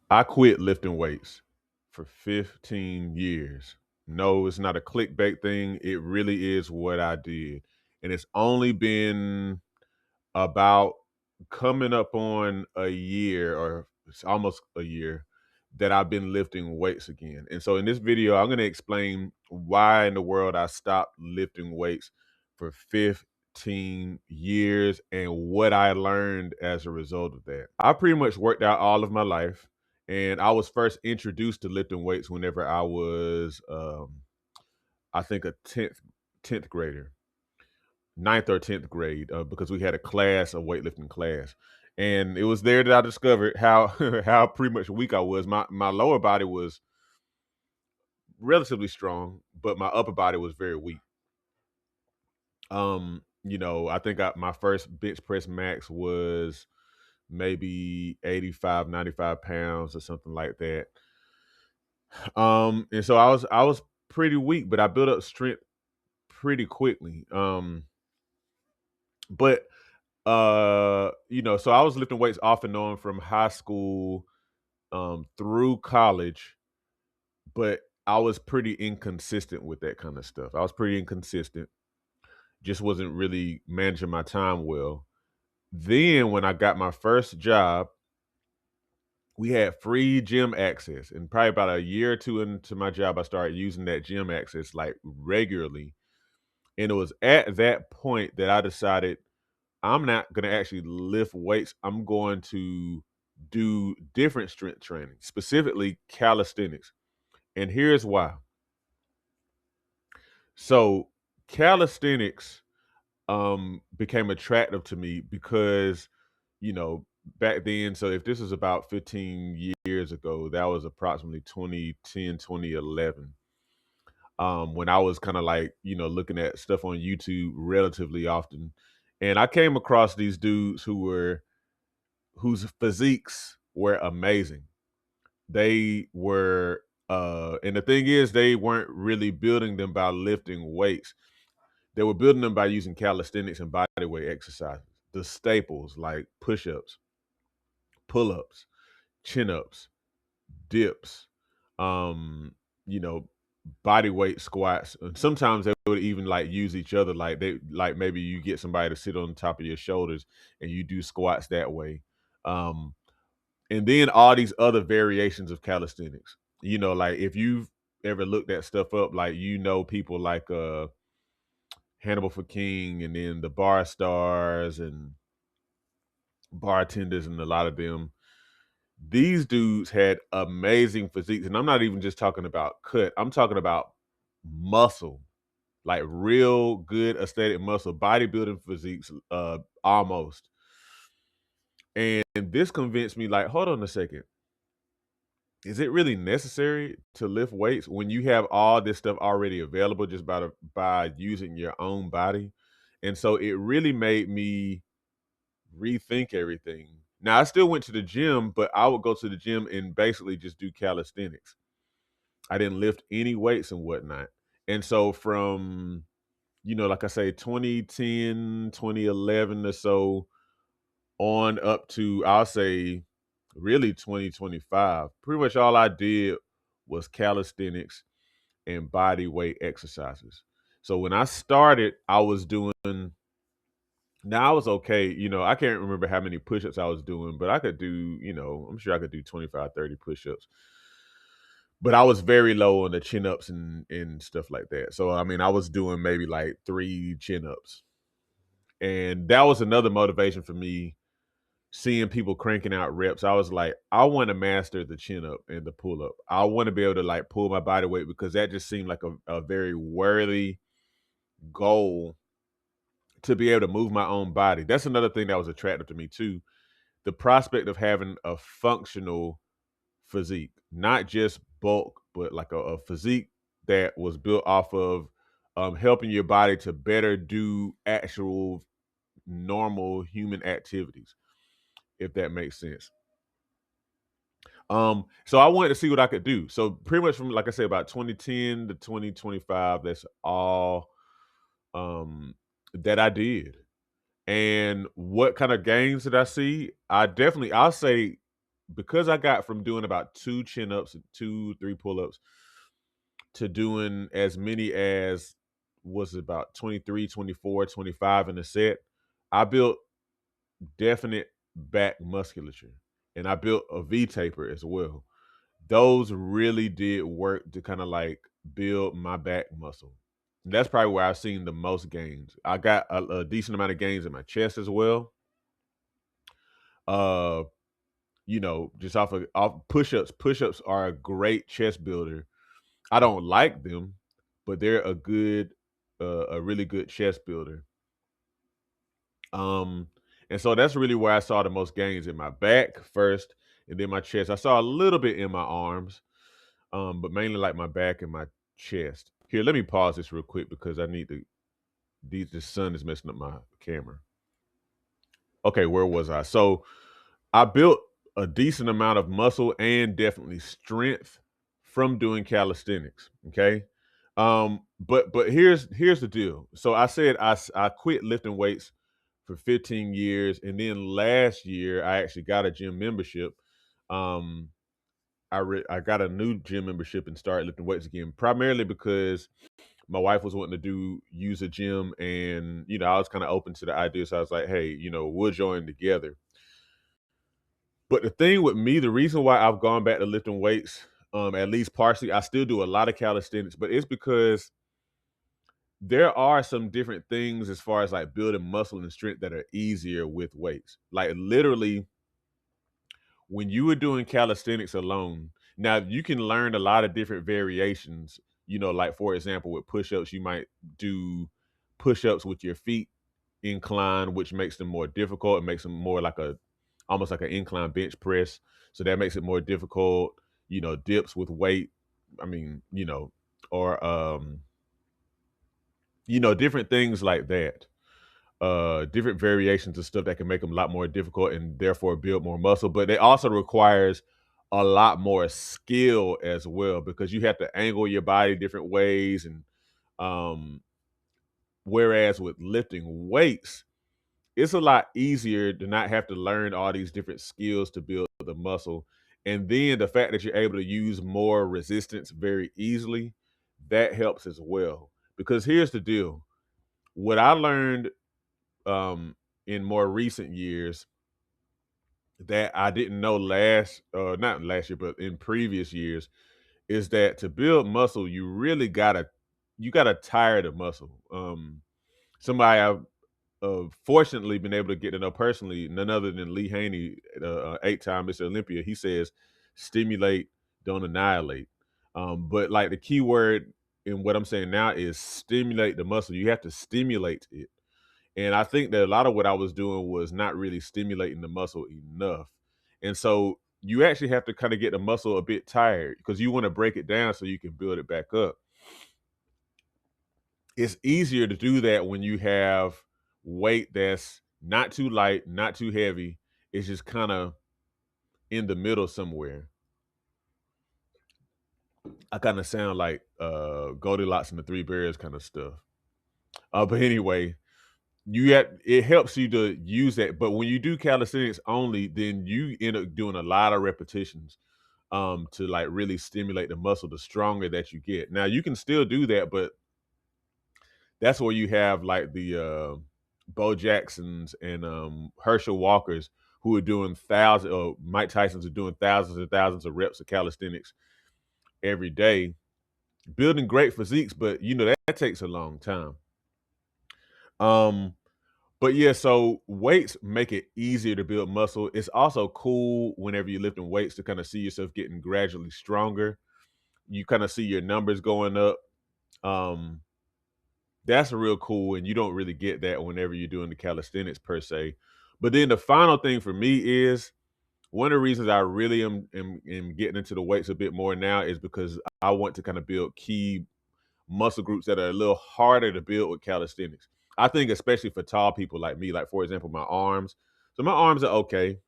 I quit lifting weights for 15 years. No, it's not a clickbait thing. It really is what I did. And it's only been about coming up on a year, or it's almost a year, that I've been lifting weights again. And so in this video, I'm going to explain why in the world I stopped lifting weights for 15 years and what I learned as a result of that. I pretty much worked out all of my life, and I was first introduced to lifting weights whenever I was I think a 10th grader, ninth or 10th grade, because we had a class, a weightlifting class. And it was there that I discovered how how pretty much weak I was. My lower body was relatively strong, but my upper body was very weak. I think my first bench press max was maybe 85, 95 pounds or something like that. And so I was pretty weak, but I built up strength pretty quickly. But so I was lifting weights off and on from high school through college, but I was pretty inconsistent with that kind of stuff. I was pretty inconsistent, just wasn't really managing my time well. Then when I got my first job, we had free gym access. And probably about a year or two into my job, I started using that gym access like regularly. And it was at that point that I decided I'm not going to actually lift weights. I'm going to do different strength training, specifically calisthenics. And here's why. So, calisthenics became attractive to me because, you know, back then, so if this is about 15 years ago, that was approximately 2010, 2011. When I was kind of like, looking at stuff on YouTube relatively often. And I came across these dudes whose physiques were amazing. They were and the thing is they weren't really building them by lifting weights. They were building them by using calisthenics and body weight exercises. The staples like push-ups, pull-ups, chin-ups, dips, um, you know, body weight squats. And sometimes they would even like use each other. Like maybe you get somebody to sit on top of your shoulders and you do squats that way. Um, and then all these other variations of calisthenics. Like if you've ever looked that stuff up, like people like Hannibal for King, and then the bar stars and bartenders, and a lot of them. These dudes had amazing physiques, and I'm not even just talking about cut. I'm talking about muscle, like real good aesthetic muscle, bodybuilding physiques, almost. And this convinced me, like, hold on a second. Is it really necessary to lift weights when you have all this stuff already available just by using your own body? And so it really made me rethink everything. Now I still went to the gym, but I would go to the gym and basically just do calisthenics. I didn't lift any weights and whatnot. And so from, like I say, 2010, 2011 or so on up to, I'll say, really 2025, pretty much all I did was calisthenics and body weight exercises. So when I started, I was doing, now I was okay. I can't remember how many push-ups I was doing, but I could do, I'm sure I could do 25, 30 push-ups. But I was very low on the chin-ups and stuff like that. So I mean, I was doing maybe like 3 chin-ups. And that was another motivation for me, seeing people cranking out reps. I was like, I want to master the chin-up and the pull-up. I want to be able to like pull my body weight, because that just seemed like a very worthy goal, to be able to move my own body. That's another thing that was attractive to me too. The prospect of having a functional physique, not just bulk, but like a physique that was built off of helping your body to better do actual normal human activities, if that makes sense. So I wanted to see what I could do. So pretty much from, like I say, about 2010 to 2025, that's all that I did. And what kind of gains did I see? I'll say because I got from doing about two chin ups and two, three pull ups to doing as many as was it about 23, 24, 25 in a set, I built definite back musculature and I built a V taper as well. Those really did work to kind of like build my back muscle. And that's probably where I've seen the most gains. I got a decent amount of gains in my chest as well. Uh, just off push-ups. Push-ups are a great chest builder. I don't like them, but they're a really good chest builder. Um, and so that's really where I saw the most gains in my back first, and then my chest. I saw a little bit in my arms, but mainly like my back and my chest. Here, let me pause this real quick because I need to. The sun is messing up my camera. Okay, where was I? So I built a decent amount of muscle and definitely strength from doing calisthenics. Okay. But here's the deal. So I said I quit lifting weights for 15 years, and then last year I actually got a gym membership. Um, I got a new gym membership and started lifting weights again, primarily because my wife was wanting to use a gym, and I was kind of open to the idea. So I was like, hey, we'll join together. But the thing with me, the reason why I've gone back to lifting weights, at least partially, I still do a lot of calisthenics, but it's because there are some different things as far as like building muscle and strength that are easier with weights. Like literally, when you were doing calisthenics alone, now you can learn a lot of different variations. Like for example, with push-ups, you might do push-ups with your feet inclined, which makes them more difficult. It makes them more like almost like an incline bench press. So that makes it more difficult. Dips with weight. I mean, or different things like that. Different variations of stuff that can make them a lot more difficult and therefore build more muscle. But it also requires a lot more skill as well because you have to angle your body different ways. And um, whereas with lifting weights, it's a lot easier to not have to learn all these different skills to build the muscle. And then the fact that you're able to use more resistance very easily, that helps as well. Because here's the deal. What I learned in more recent years that I didn't know not last year, but in previous years, is that to build muscle, you gotta tire the muscle. Somebody I've fortunately been able to get to know personally, none other than Lee Haney, 8-time Mr. Olympia. He says, "Stimulate, don't annihilate." But like the key word in what I'm saying now is stimulate the muscle. You have to stimulate it. And I think that a lot of what I was doing was not really stimulating the muscle enough. And so you actually have to kind of get the muscle a bit tired because you want to break it down so you can build it back up. It's easier to do that when you have weight that's not too light, not too heavy. It's just kind of in the middle somewhere. I kind of sound like Goldilocks and the Three Bears kind of stuff. But anyway, it helps you to use that. But when you do calisthenics only, then you end up doing a lot of repetitions to like really stimulate the muscle the stronger that you get. Now you can still do that, but that's where you have like the Bo Jacksons and Herschel Walkers who are doing thousands, or Mike Tyson's are doing thousands and thousands of reps of calisthenics every day, building great physiques, but that takes a long time. Um, But yeah, so weights make it easier to build muscle. It's also cool whenever you're lifting weights to kind of see yourself getting gradually stronger. You kind of see your numbers going up. Um, that's real cool, and you don't really get that whenever you're doing the calisthenics per se. But then the final thing for me is one of the reasons I really am getting into the weights a bit more now is because I want to kind of build key muscle groups that are a little harder to build with calisthenics. I think especially for tall people like me, like for example, my arms. So my arms are okay.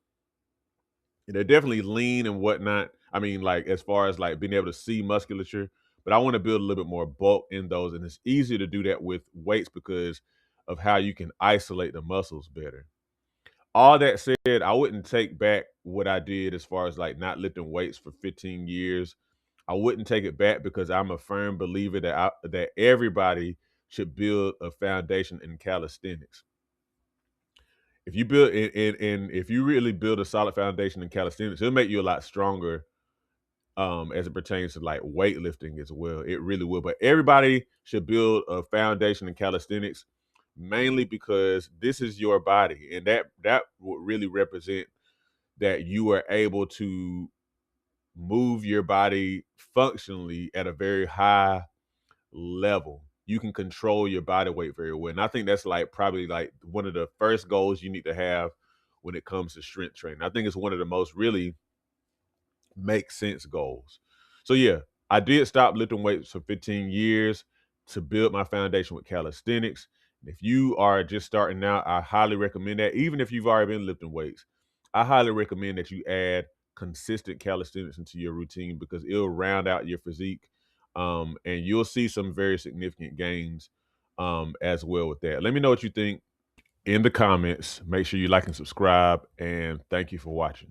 They're definitely lean and whatnot. I mean, like as far as like being able to see musculature, but I want to build a little bit more bulk in those. And it's easier to do that with weights because of how you can isolate the muscles better. All that said, I wouldn't take back what I did as far as like not lifting weights for 15 years. I wouldn't take it back because I'm a firm believer that everybody should build a foundation in calisthenics. If you build and if you really build a solid foundation in calisthenics, it'll make you a lot stronger as it pertains to like weightlifting as well. It really will. But everybody should build a foundation in calisthenics mainly because this is your body, and that would really represent that you are able to move your body functionally at a very high level. You can control your body weight very well. And I think that's like probably like one of the first goals you need to have when it comes to strength training. I think it's one of the most really make sense goals. So yeah, I did stop lifting weights for 15 years to build my foundation with calisthenics. If you are just starting out, I highly recommend that. Even if you've already been lifting weights, I highly recommend that you add consistent calisthenics into your routine because it'll round out your physique, and you'll see some very significant gains as well with that. Let me know what you think in the comments. Make sure you like and subscribe, and thank you for watching.